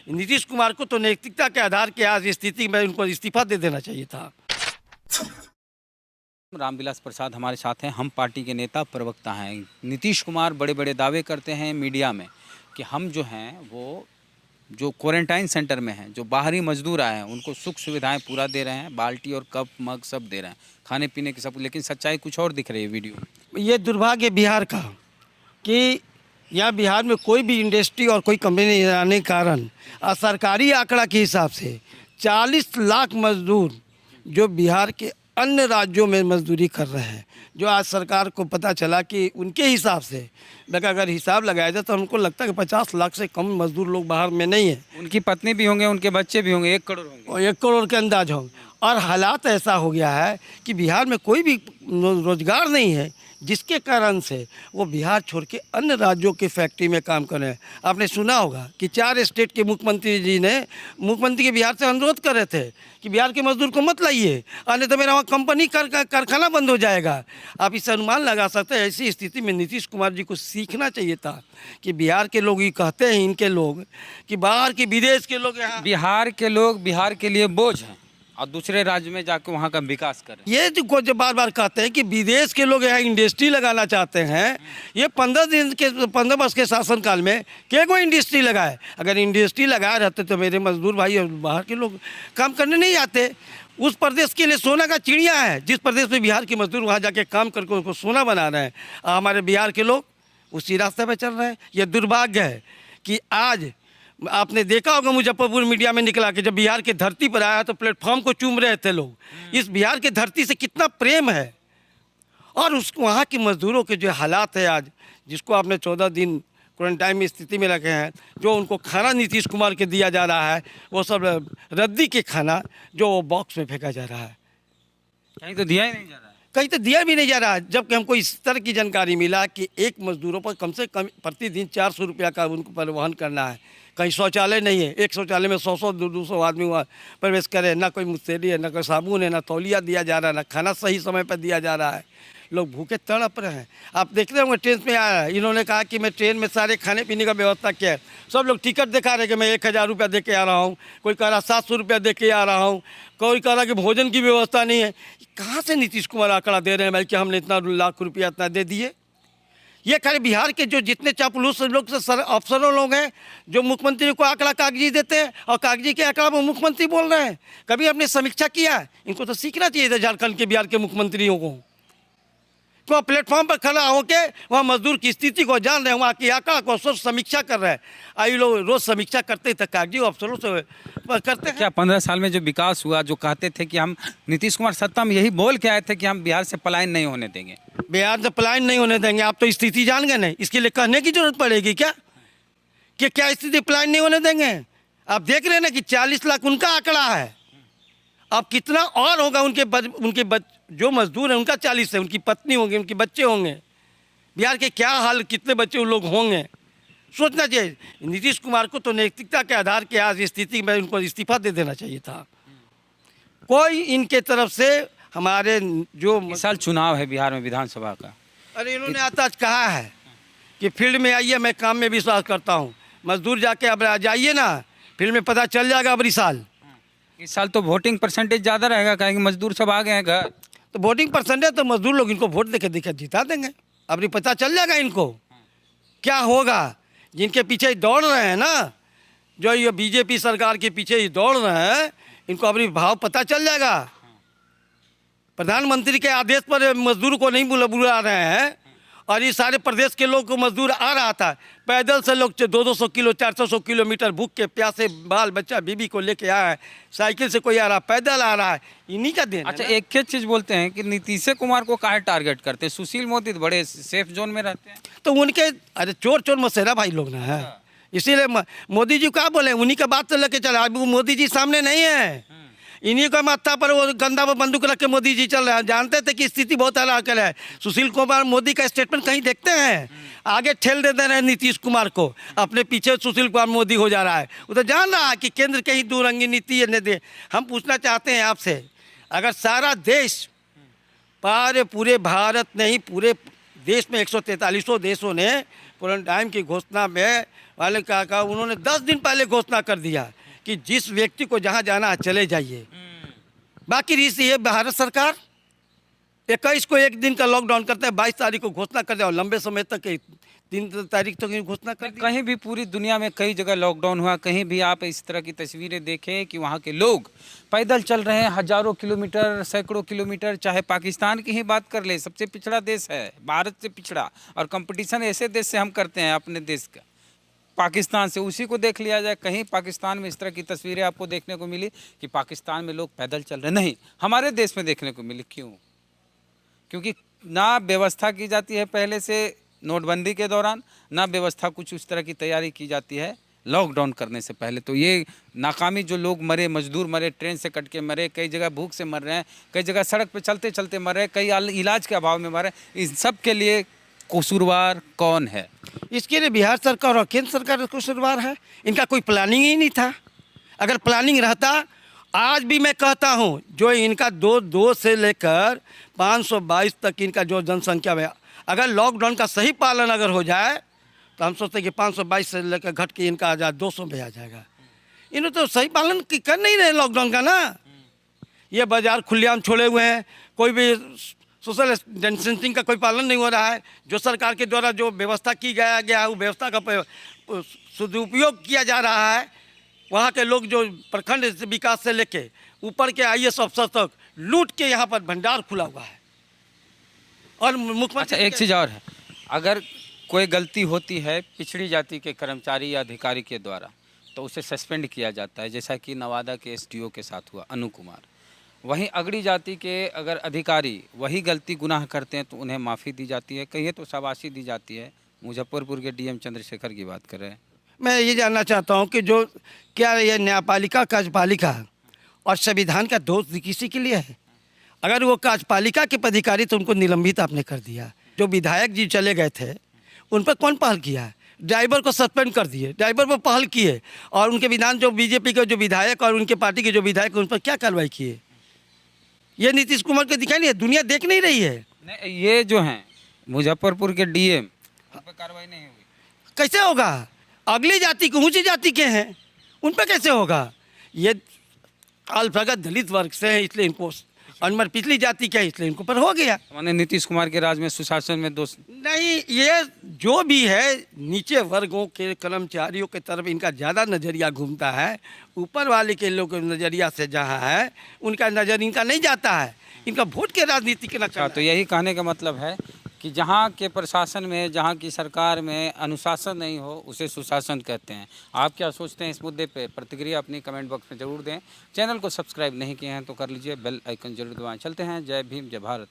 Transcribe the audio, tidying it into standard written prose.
नीतीश कुमार को तो नैतिकता के आधार के आज स्थिति में उनको इस्तीफा दे देना चाहिए था। रामविलास प्रसाद हमारे साथ हैं। हम पार्टी के नेता प्रवक्ता हैं। नीतीश कुमार बड़े बड़े दावे करते हैं मीडिया में कि हम जो हैं वो जो क्वारंटाइन सेंटर में हैं, जो बाहरी मजदूर आए हैं, उनको सुख सुविधाएं पूरा दे रहे हैं, बाल्टी और कप मग सब दे रहे हैं, खाने पीने की सब। लेकिन सच्चाई कुछ और दिख रही है वीडियो में। ये दुर्भाग्य बिहार का कि यहाँ बिहार में कोई भी इंडस्ट्री और कोई कंपनी नहीं आने के कारण सरकारी आंकड़ा के हिसाब से 40 लाख मजदूर जो बिहार के अन्य राज्यों में मजदूरी कर रहे हैं, जो आज सरकार को पता चला कि उनके हिसाब से अगर हिसाब लगाया जाए तो हमको लगता है कि 50 लाख से कम मजदूर लोग बाहर में नहीं है। उनकी पत्नी भी होंगे, उनके बच्चे भी होंगे, 1 करोड़ होंगे और 1 करोड़ के अंदाज होंगे। और हालात ऐसा हो गया है कि बिहार में कोई भी रोजगार नहीं है, जिसके कारण से वो बिहार छोड़ के अन्य राज्यों की फैक्ट्री में काम कर रहे हैं। आपने सुना होगा कि 4 स्टेट के मुख्यमंत्री जी ने मुख्यमंत्री के बिहार से अनुरोध कर रहे थे कि बिहार के मजदूर को मत लाइए, नहीं तो मेरा वहाँ कंपनी कारखाना बंद हो जाएगा। आप इससे अनुमान लगा सकते हैं। ऐसी स्थिति में नीतीश कुमार जी को सीखना चाहिए था कि बिहार के लोग ये कहते हैं, इनके लोग, कि बाहर के विदेश के लोग यहाँ बिहार के लोग बिहार के लिए बोझ हैं और दूसरे राज्य में जाकर वहाँ का विकास करें। ये जो बार बार कहते हैं कि विदेश के लोग यहाँ इंडस्ट्री लगाना चाहते हैं, ये 15 वर्ष के शासनकाल में क्या कोई इंडस्ट्री लगाए? अगर इंडस्ट्री लगाए रहते तो मेरे मजदूर भाई और बाहर के लोग काम करने नहीं आते। उस प्रदेश के लिए सोना का चिड़िया है, जिस प्रदेश में बिहार के मजदूर वहाँ जाके काम करके उसको सोना बना रहे हैं। हमारे बिहार के लोग उसी रास्ते पर चल रहे हैं। यह दुर्भाग्य है कि आज आपने देखा होगा मुजफ्फरपुर मीडिया में निकला कि जब बिहार की धरती पर आया तो प्लेटफॉर्म को चूम रहे थे लोग। इस बिहार की धरती से कितना प्रेम है। और उस वहाँ के मजदूरों के जो हालात है आज, जिसको आपने 14 दिन क्वारंटाइन में स्थिति में रखे हैं, जो उनको खाना नीतीश कुमार के दिया जा रहा है वो सब रद्दी के खाना जो बॉक्स में फेंका जा रहा है। कहीं तो दिया ही नहीं जा रहा है, कहीं तो दिया भी नहीं जा रहा है। जबकि हमको इस तरह की जानकारी मिला कि एक मजदूरों पर कम से कम प्रतिदिन 400 रुपया का उनको परिवहन करना है। कहीं शौचालय नहीं है, एक शौचालय में 100-200 आदमी वहाँ प्रवेश करे, ना कोई मुस्तैदी है, ना कोई साबुन है, ना तौलिया दिया जा रहा है, ना खाना सही समय पर दिया जा रहा है। लोग भूखे तड़प रहे हैं। आप देख रहे होंगे ट्रेन में आया है, इन्होंने कहा कि मैं ट्रेन में सारे खाने पीने का व्यवस्था किया है। सब लोग टिकट दिखा रहे कि मैं 1000 रुपया दे के आ रहा हूँ, कोई कह रहा 700 रुपया दे के आ रहा हूँ, कोई कह रहा कि भोजन की व्यवस्था नहीं है। कहाँ से नीतीश कुमार आंकड़ा दे रहे हैं भाई कि हमने इतना लाख रुपया इतना दे दिए? ये खाली बिहार के जो जितने चापलूस लोग से अफसरों लोग हैं, जो मुख्यमंत्री को आंकड़ा कागजी देते हैं और कागजी के आंकड़ा वो मुख्यमंत्री बोल रहे हैं। कभी आपने समीक्षा किया? इनको तो सीखना चाहिए था झारखंड के, बिहार के मुख्यमंत्रियों को। तो प्लेटफॉर्म पर खड़ा होकर वहाँ मजदूर की स्थिति को जान रहे हैं, वहाँ की आंकड़ा को सोच समीक्षा कर रहे हैं। आई लोग रोज समीक्षा करते थे, कागजी अफसरों से करते हैं। क्या 15 साल में जो विकास हुआ, जो कहते थे कि हम, नीतीश कुमार सत्ता में यही बोल के आए थे कि हम बिहार से पलायन नहीं होने देंगे, बिहार से पलायन नहीं होने देंगे। आप तो स्थिति जान गए नहीं, इसके लिए कहने की जरूरत पड़ेगी क्या कि क्या स्थिति पलायन नहीं होने देंगे? आप देख रहे हैं ना कि 40 लाख उनका आंकड़ा है। अब कितना और होगा उनके जो मजदूर हैं उनका 40 है, उनकी पत्नी होंगे, उनके बच्चे होंगे। बिहार के क्या हाल, कितने बच्चे लोग होंगे, सोचना चाहिए। नीतीश कुमार को तो नैतिकता के आधार के आज स्थिति में उनको इस्तीफा दे देना चाहिए था। कोई इनके तरफ से हमारे जो इस साल चुनाव है बिहार में विधानसभा का। अरे इन्होंने आता कहा है कि फील्ड में आइए, मैं काम में विश्वास करता हूँ। मजदूर जाके अब जाइए ना, फील्ड में पता चल जाएगा। अब इस साल तो वोटिंग परसेंटेज ज़्यादा रहेगा, कहेंगे मजदूर सब आ गए हैं घर। तो वोटिंग परसेंटेज तो मजदूर लोग इनको वोट देके जिता देंगे। अब पता चल जाएगा इनको क्या होगा। जिनके पीछे दौड़ रहे हैं ना, जो ये बीजेपी सरकार के पीछे ही दौड़ रहे हैं, इनको अपनी भाव पता चल जाएगा। प्रधानमंत्री के आदेश पर मजदूर को नहीं बुला रहे हैं। और ये सारे प्रदेश के लोग को मजदूर आ रहा था, पैदल से लोग 200 किलो 400 किलोमीटर भूख के प्यासे बाल बच्चा बीबी को लेके आया है। साइकिल से कोई आ रहा, पैदल आ रहा है, इन्हीं का देन। अच्छा, एक ही चीज़ बोलते हैं कि नीतीश कुमार को काहे टारगेट करते हैं? सुशील मोदी तो बड़े सेफ जोन में रहते हैं। तो उनके अरे चोर मसेरा भाई लोग ना है, इसीलिए मोदी जी क्या बोले, उन्हीं का बात तो लेके चला। अब वो मोदी जी सामने नहीं है, इन्हीं का माथा पर वो गंदा वो बंदूक रख के मोदी जी चल रहे हैं। जानते थे कि स्थिति बहुत हलाकल है। सुशील कुमार मोदी का स्टेटमेंट कहीं देखते हैं? आगे ठेल दे रहे हैं नीतीश कुमार को, अपने पीछे सुशील कुमार मोदी हो जा रहा है। वो तो जान रहा है कि केंद्र कहीं दूरंगी नीति है। हम पूछना चाहते हैं आपसे, अगर सारा देश पूरे भारत नहीं, पूरे देश में 143 देशों ने क्वारंटाइन की घोषणा में वाले क्या कहा, उन्होंने 10 दिन पहले घोषणा कर दिया कि जिस व्यक्ति को जहाँ जाना है चले जाइए। बाकी रीति है भारत सरकार 21 को एक दिन का लॉकडाउन करते हैं, 22 तारीख को घोषणा कर दिया और लंबे समय तक 3 तारीख तक घोषणा कर दी। कहीं भी पूरी दुनिया में कई जगह लॉकडाउन हुआ, कहीं भी आप इस तरह की तस्वीरें देखें कि वहाँ के लोग पैदल चल रहे हैं हजारों किलोमीटर, सैकड़ों किलोमीटर। चाहे पाकिस्तान की ही बात कर ले, सबसे पिछड़ा देश है, भारत से पिछड़ा, और कंपटीशन ऐसे देश से हम करते हैं अपने देश का, पाकिस्तान से। उसी को देख लिया जाए, कहीं पाकिस्तान में इस तरह की तस्वीरें आपको देखने को मिली कि पाकिस्तान में लोग पैदल चल रहे, नहीं हमारे देश में देखने को मिली। क्यों? क्योंकि ना व्यवस्था की जाती है पहले से नोटबंदी के दौरान, ना व्यवस्था कुछ उस तरह की तैयारी की जाती है लॉकडाउन करने से पहले। तो ये नाकामी, जो लोग मरे, मजदूर मरे, ट्रेन से कट के मरे, कई जगह भूख से मर रहे हैं, कई जगह सड़क पे चलते चलते मर रहे हैं, कई इलाज के अभाव में मर रहे हैं, इस सब के लिए कसूरवार कौन है? इसके लिए बिहार सरकार और केंद्र सरकार कसूरवार है। इनका कोई प्लानिंग ही नहीं था। अगर प्लानिंग रहता, आज भी मैं कहता हूँ, जो इनका 2 से लेकर 522 तक इनका जो जनसंख्या में, अगर लॉकडाउन का सही पालन अगर हो जाए तो हम सोचते हैं कि 522 से लेकर घट के इनका 200 में आ जाएगा। इन्होंने तो सही पालन कर नहीं रहे लॉकडाउन का ना। ये बाजार खुलेआम छोड़े हुए हैं, कोई भी सोशल डिस्टेंसिंग का कोई पालन नहीं हो रहा है। जो सरकार के द्वारा जो व्यवस्था की गया है वो व्यवस्था का सदुपयोग किया जा रहा है। वहाँ के लोग जो प्रखंड विकास से लेके ऊपर के IAS अफसर तक लूट के यहाँ पर भंडार खुला हुआ है। और मुख्यमंत्री, अच्छा एक चीज़ और है, अगर कोई गलती होती है पिछड़ी जाति के कर्मचारी या अधिकारी के द्वारा तो उसे सस्पेंड किया जाता है, जैसा कि नवादा के SDO के साथ हुआ, अनु कुमार। वहीं अगड़ी जाति के अगर अधिकारी वही गलती गुनाह करते हैं तो उन्हें माफ़ी दी जाती है, कहिए तो शाबाशी दी जाती है। मुजफ्फरपुर के DM चंद्रशेखर की बात कर रहे हैं। मैं ये जानना चाहता हूँ कि जो क्या ये न्यायपालिका, कार्यपालिका और संविधान का दोष किसी के लिए है? अगर वो कार्यपालिका के पदाधिकारी तो उनको निलंबित आपने कर दिया। जो विधायक जी चले गए थे उन पर कौन पहल किया? ड्राइवर को सस्पेंड कर दिए, ड्राइवर पर पहल किए, और उनके विधान जो बीजेपी के जो विधायक और उनके पार्टी के जो विधायक उन पर क्या कार्रवाई किए? ये नीतीश कुमार को दिखाई नहीं है, दुनिया देख नहीं रही है। नहीं, ये जो हैं मुजफ्फरपुर के DM, उन पर कार्रवाई नहीं हुई, कैसे होगा? अगली जाति के, ऊंची जाति के हैं, उन पर कैसे होगा? ये अल्पसंख्यक दलित वर्ग से है, इसलिए इनको, अनमर पिछली जाति क्या है इसलिए इनको पर हो गया। मैंने नीतीश कुमार के राज में सुशासन में दोष नहीं, ये जो भी है नीचे वर्गों के कर्मचारियों के तरफ इनका ज़्यादा नज़रिया घूमता है। ऊपर वाले के लोग नज़रिया से जहाँ है उनका नज़र इनका नहीं जाता है। इनका वोट के राजनीति के ना। तो यही कहने का मतलब है कि जहाँ के प्रशासन में, जहाँ की सरकार में अनुशासन नहीं हो उसे सुशासन कहते हैं। आप क्या सोचते हैं इस मुद्दे पे? प्रतिक्रिया अपनी कमेंट बॉक्स में ज़रूर दें। चैनल को सब्सक्राइब नहीं किए हैं तो कर लीजिए, बेल आइकन जरूर दबाएं। चलते हैं, जय भीम, जय भारत।